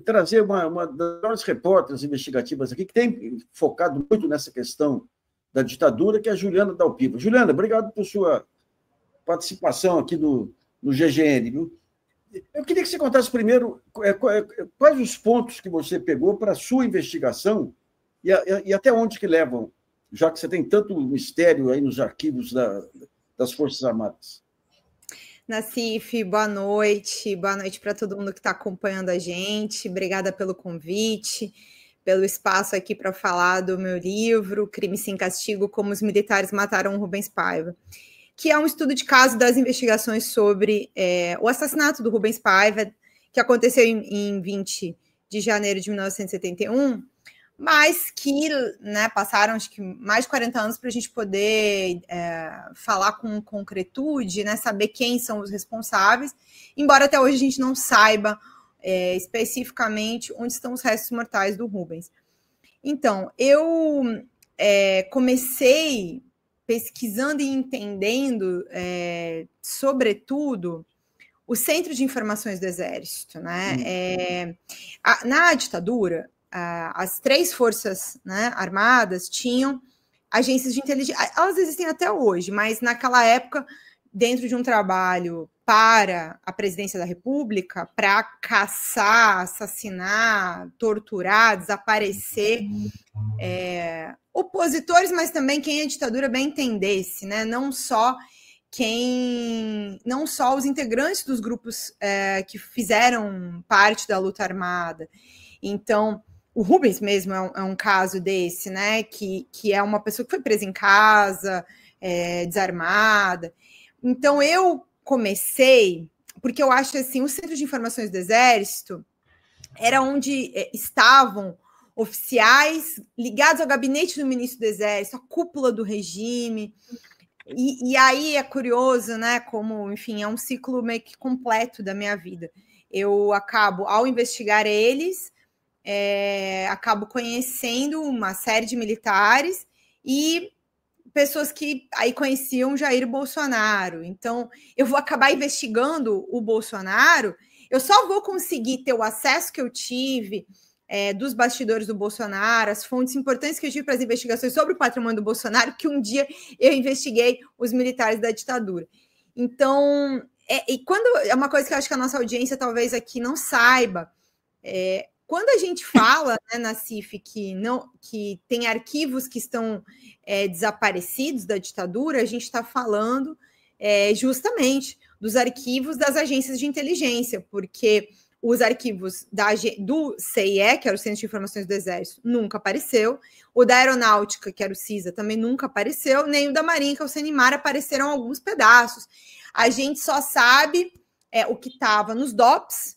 trazer uma das maiores repórteres investigativas aqui, que tem focado muito nessa questão da ditadura, que é a Juliana Dalpiva. Juliana, obrigado por sua participação aqui no GGN. Viu? Eu queria que você contasse primeiro quais os pontos que você pegou para a sua investigação e até onde que levam, já que você tem tanto mistério aí nos arquivos das Forças Armadas. Nassif, boa noite para todo mundo que está acompanhando a gente, obrigada pelo convite, pelo espaço aqui para falar do meu livro, Crime Sem Castigo, Como os Militares Mataram Rubens Paiva, que é um estudo de caso das investigações sobre o assassinato do Rubens Paiva, que aconteceu em 20 de janeiro de 1971, mas que passaram acho que mais de 40 anos para a gente poder falar com concretude, saber quem são os responsáveis, embora até hoje a gente não saiba especificamente onde estão os restos mortais do Rubens. Então, eu comecei pesquisando e entendendo, sobretudo, o Centro de Informações do Exército. Na ditadura, as três forças armadas tinham agências de inteligência. Elas existem até hoje, mas naquela época, dentro de um trabalho para a presidência da República, para caçar, assassinar, torturar, desaparecer opositores, mas também quem a ditadura bem entendesse, não só os integrantes dos grupos que fizeram parte da luta armada. Então, o Rubens mesmo é um caso desse, que é uma pessoa que foi presa em casa, desarmada. Então, eu comecei, porque eu acho assim, o Centro de Informações do Exército era onde estavam oficiais ligados ao gabinete do ministro do Exército, a cúpula do regime. E aí é curioso, como, enfim, é um ciclo meio que completo da minha vida. Eu acabo, ao investigar eles, acabo conhecendo uma série de militares e pessoas que aí conheciam Jair Bolsonaro. Então, eu vou acabar investigando o Bolsonaro, eu só vou conseguir ter o acesso que eu tive dos bastidores do Bolsonaro, as fontes importantes que eu tive para as investigações sobre o patrimônio do Bolsonaro, que um dia eu investiguei os militares da ditadura. Então, e quando é uma coisa que eu acho que a nossa audiência talvez aqui não saiba, quando a gente fala, Nassif, que tem arquivos que estão desaparecidos da ditadura, a gente está falando justamente dos arquivos das agências de inteligência, porque os arquivos do CIE, que era o Centro de Informações do Exército, nunca apareceu, o da Aeronáutica, que era o CISA, também nunca apareceu, nem o da Marinha, que é o CENIMAR, apareceram alguns pedaços. A gente só sabe o que estava nos DOPS,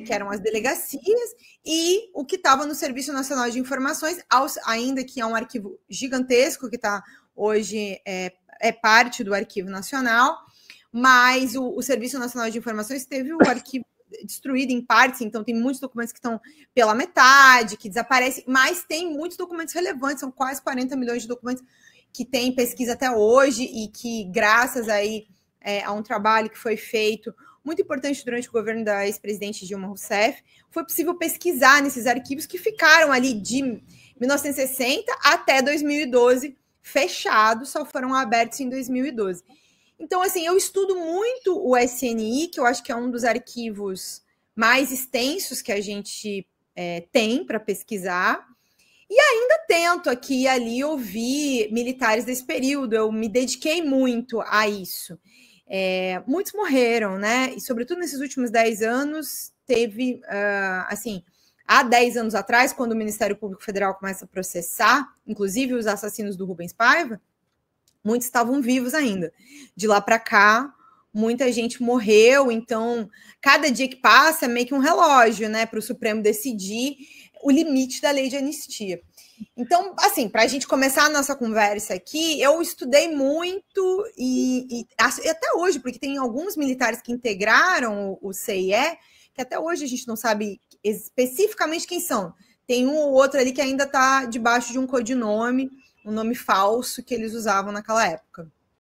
que eram as delegacias, e o que estava no Serviço Nacional de Informações, ainda que é um arquivo gigantesco, que está hoje parte do Arquivo Nacional, mas o Serviço Nacional de Informações teve o arquivo destruído em partes, então tem muitos documentos que estão pela metade, que desaparecem, mas tem muitos documentos relevantes, são quase 40 milhões de documentos que tem pesquisa até hoje e que, graças aí a um trabalho que foi feito muito importante durante o governo da ex-presidente Dilma Rousseff, foi possível pesquisar nesses arquivos que ficaram ali de 1960 até 2012 fechados, só foram abertos em 2012. Então, assim, eu estudo muito o SNI, que eu acho que é um dos arquivos mais extensos que a gente tem para pesquisar, e ainda tento aqui e ali ouvir militares desse período, eu me dediquei muito a isso. Muitos morreram, e sobretudo nesses últimos 10 anos, teve, assim, há 10 anos atrás, quando o Ministério Público Federal começa a processar, inclusive os assassinos do Rubens Paiva, muitos estavam vivos ainda. De lá para cá, muita gente morreu, então, cada dia que passa é meio que um relógio, para o Supremo decidir o limite da lei de anistia. Então, assim, para a gente começar a nossa conversa aqui, eu estudei muito e até hoje, porque tem alguns militares que integraram o CIE, que até hoje a gente não sabe especificamente quem são. Tem um ou outro ali que ainda está debaixo de um codinome, um nome falso que eles usavam naquela época.